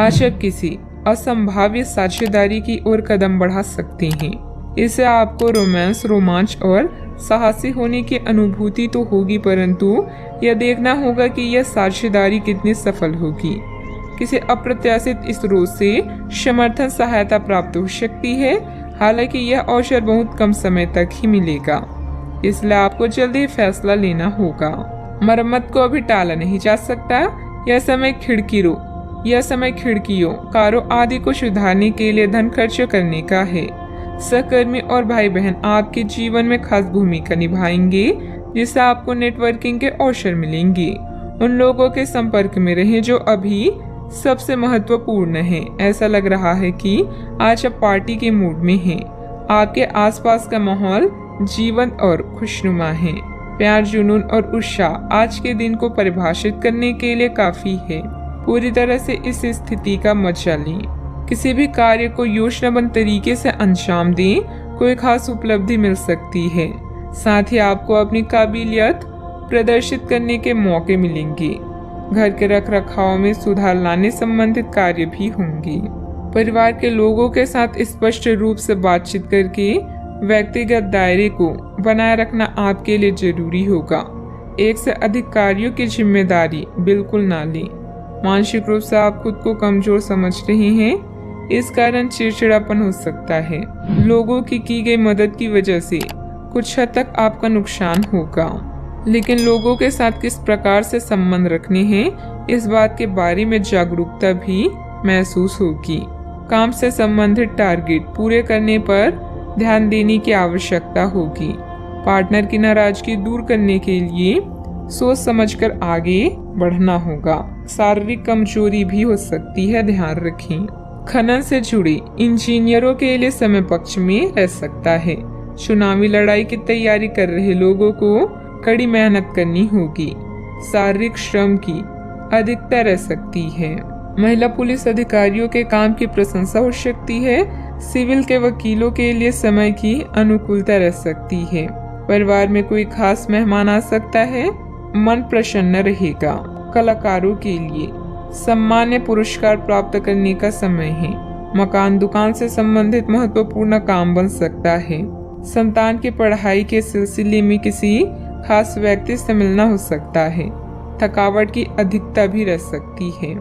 आज आप किसी असंभाव्य साझेदारी की ओर कदम बढ़ा सकते हैं। इससे आपको रोमांस, रोमांच और साहसी होने की अनुभूति तो होगी, परंतु यह देखना होगा कि यह साझेदारी कितनी सफल होगी। किसी अप्रत्याशित स्रोत से समर्थन सहायता प्राप्त हो सकती है, हालांकि यह अवसर बहुत कम समय तक ही मिलेगा, इसलिए आपको जल्दी फैसला लेना होगा। मरम्मत को अभी टाला नहीं जा सकता। यह समय खिड़कियों, कारों आदि को सुधारने के लिए धन खर्च करने का है। सहकर्मी और भाई बहन आपके जीवन में खास भूमिका निभाएंगे, जिससे आपको नेटवर्किंग के अवसर मिलेंगे। उन लोगों के संपर्क में रहें जो अभी सबसे महत्वपूर्ण है। ऐसा लग रहा है कि आज आप पार्टी के मूड में हैं। आपके आसपास का माहौल जीवंत और खुशनुमा है। प्यार, जुनून और उत्साह आज के दिन को परिभाषित करने के लिए काफी है। पूरी तरह से इस स्थिति का मजा लें। किसी भी कार्य को योजनाबद्ध तरीके से अंजाम दें, कोई खास उपलब्धि मिल सकती है। साथ ही आपको अपनी काबिलियत प्रदर्शित करने के मौके मिलेंगे। घर के रखरखाव में सुधार लाने संबंधित कार्य भी होंगे। परिवार के लोगों के साथ स्पष्ट रूप से बातचीत करके व्यक्तिगत दायरे को बनाए रखना आपके लिए जरूरी होगा। एक से अधिक कार्यों की जिम्मेदारी बिल्कुल ना लें। मानसिक रूप से आप खुद को कमजोर समझ रहे हैं, इस कारण चिड़चिड़ापन हो सकता है। लोगों की गई मदद की वजह से कुछ हद तक आपका नुकसान होगा, लेकिन लोगों के साथ किस प्रकार से संबंध रखने हैं, इस बात के बारे में जागरूकता भी महसूस होगी। काम से संबंधित टारगेट पूरे करने पर ध्यान देने की आवश्यकता होगी। पार्टनर की नाराजगी दूर करने के लिए सोच समझकर आगे बढ़ना होगा। शारीरिक कमजोरी भी हो सकती है, ध्यान रखें। खनन से जुड़े इंजीनियरों के लिए समय पक्ष में रह सकता है। चुनावी लड़ाई की तैयारी कर रहे लोगों को कड़ी मेहनत करनी होगी। शारीरिक श्रम की अधिकता रह सकती है। महिला पुलिस अधिकारियों के काम की प्रशंसा हो सकती है। सिविल के वकीलों के लिए समय की अनुकूलता रह सकती है। परिवार में कोई खास मेहमान आ सकता है, मन प्रसन्न रहेगा। कलाकारों के लिए सम्मान्य पुरस्कार प्राप्त करने का समय है। मकान, दुकान से संबंधित महत्वपूर्ण काम बन सकता है। संतान की पढ़ाई के सिलसिले में किसी खास व्यक्ति से मिलना हो सकता है। थकावट की अधिकता भी रह सकती है।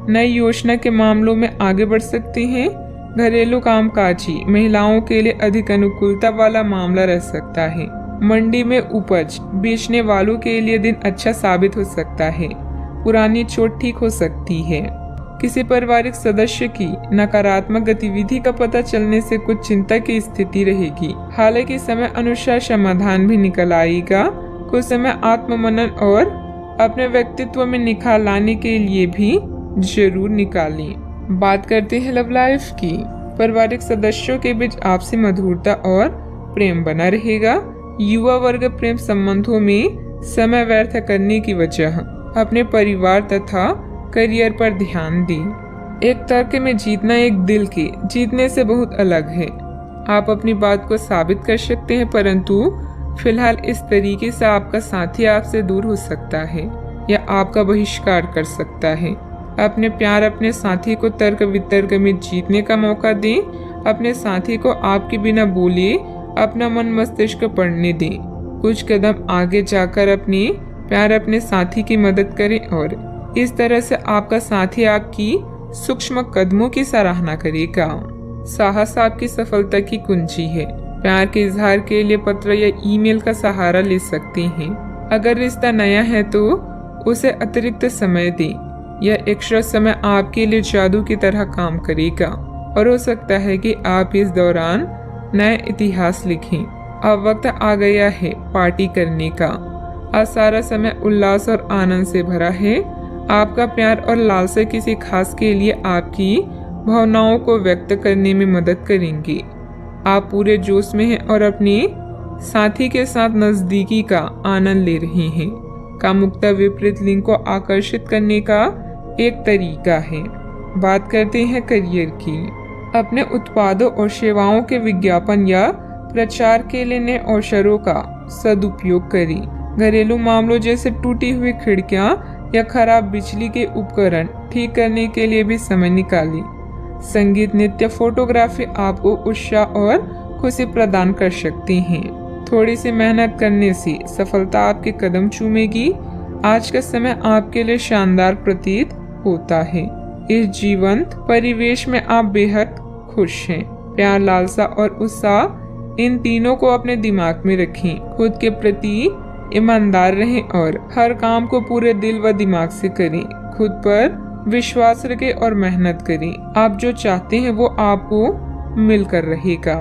नई योजना के मामलों में आगे बढ़ सकते हैं। घरेलू कामकाजी महिलाओं के लिए अधिक अनुकूलता वाला मामला रह सकता है। मंडी में उपज बेचने वालों के लिए दिन अच्छा साबित हो सकता है। पुरानी चोट ठीक हो सकती है। किसी पारिवारिक सदस्य की नकारात्मक गतिविधि का पता चलने से कुछ चिंता की स्थिति रहेगी। हालांकि समय अनुसार समाधान भी निकल आएगा। कुछ समय आत्ममनन और अपने व्यक्तित्व में निखार लाने के लिए भी जरूर निकालें। बात करते हैं लव लाइफ की। पारिवारिक सदस्यों के बीच आपसी मधुरता और प्रेम बना रहेगा। युवा वर्ग प्रेम संबंधों में समय व्यर्थ करने की वजह अपने परिवार तथा करियर पर ध्यान दें। एक तर्क में जीतना एक दिल के जीतने से बहुत अलग है। आप अपनी बात को साबित कर सकते हैं, परंतु फिलहाल इस तरीके से आपका साथी आपसे दूर हो सकता है या आपका बहिष्कार कर सकता है। अपने प्यार अपने साथी को तर्क वितर्क में जीतने का मौका दें। अपने साथी को आपके बिना बोले अपना मन मस्तिष्क पढ़ने दें। कुछ कदम आगे जाकर अपने प्यार अपने साथी की मदद करें और इस तरह से आपका साथी आपकी सूक्ष्म कदमों की सराहना करेगा। साहस आपकी सफलता की कुंजी है। प्यार के इजहार के लिए पत्र या ईमेल का सहारा ले सकते हैं। अगर रिश्ता नया है तो उसे अतिरिक्त समय दें। यह एक्स्ट्रा समय आपके लिए जादू की तरह काम करेगा और हो सकता है कि आप इस दौरान नया इतिहास लिखें। अब वक्त आ गया है पार्टी करने का। आज सारा समय उल्लास और आनंद से भरा है। आपका प्यार और लालसा किसी खास के लिए आपकी भावनाओं को व्यक्त करने में मदद करेंगे। आप पूरे जोश में हैं और अपने साथी के साथ नजदीकी का आनंद ले रहे हैं। कामुकता विपरीत लिंग को आकर्षित करने का एक तरीका है। बात करते हैं करियर की। अपने उत्पादों और सेवाओं के विज्ञापन या प्रचार के लिए नए अवसरों का सदुपयोग करें। घरेलू मामलों जैसे टूटी हुई खिड़कियां या खराब बिजली के उपकरण ठीक करने के लिए भी समय निकालें। संगीत, नृत्य, फोटोग्राफी आपको उत्साह और खुशी प्रदान कर सकती हैं। थोड़ी सी मेहनत करने से सफलता आपके कदम चूमेगी। आज का समय आपके लिए शानदार प्रतीत होता है। इस जीवंत परिवेश में आप बेहद खुश हैं। प्यार, लालसा और उत्साह, इन तीनों को अपने दिमाग में रखें। खुद के प्रति ईमानदार रहें और हर काम को पूरे दिल व दिमाग से करें। खुद पर विश्वास रखें और मेहनत करें। आप जो चाहते हैं वो आपको मिलकर रहेगा।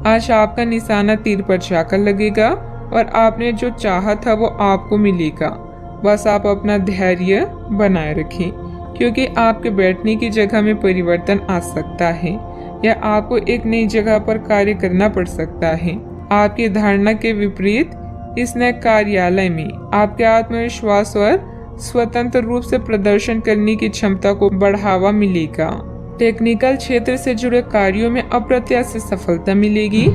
आज आपका निशाना तीर पर जाकर लगेगा और आपने जो चाहा था वो आपको मिलेगा। बस आप अपना धैर्य बनाए रखें, क्योंकि आपके बैठने की जगह में परिवर्तन आ सकता है या आपको एक नई जगह पर कार्य करना पड़ सकता है। आपकी धारणा के विपरीत इस नए कार्यालय में आपके आत्मविश्वास और स्वतंत्र रूप से प्रदर्शन करने की क्षमता को बढ़ावा मिलेगा। टेक्निकल क्षेत्र से जुड़े कार्यों में अप्रत्याशित सफलता मिलेगी।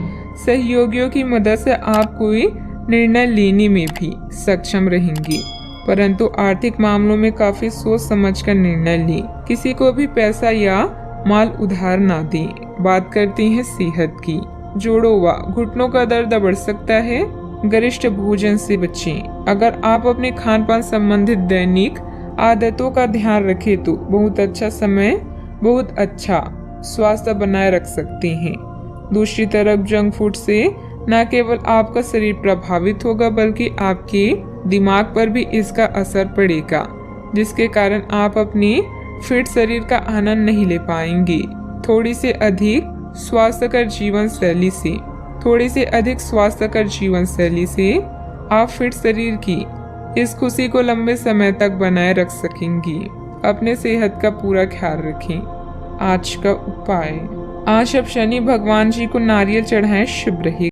सहयोगियों की मदद से आप कोई निर्णय लेने में भी सक्षम रहेंगे, परंतु आर्थिक मामलों में काफी सोच समझ कर निर्णय लें। किसी को भी पैसा या माल उधार ना दें। बात करते हैं सेहत की। जोड़ों व घुटनों का दर्द बढ़ सकता है। गरिष्ठ भोजन से बचें। अगर आप अपने खान पान संबंधित दैनिक आदतों का ध्यान रखें तो बहुत अच्छा स्वास्थ्य बनाए रख सकते हैं। दूसरी तरफ जंक फूड से न केवल आपका शरीर प्रभावित होगा बल्कि आपके दिमाग पर भी इसका असर पड़ेगा, जिसके कारण आप अपने फिट शरीर का आनंद नहीं ले पाएंगे। थोड़ी से अधिक स्वास्थ्यकर जीवन शैली से आप फिट शरीर की इस खुशी को लंबे समय तक बनाए रख सकेंगी। अपने सेहत का पूरा ख्याल रखें। आज का उपाय, आज आप शनि भगवान जी को नारियल चढ़ाएं, शुभ रहेगा।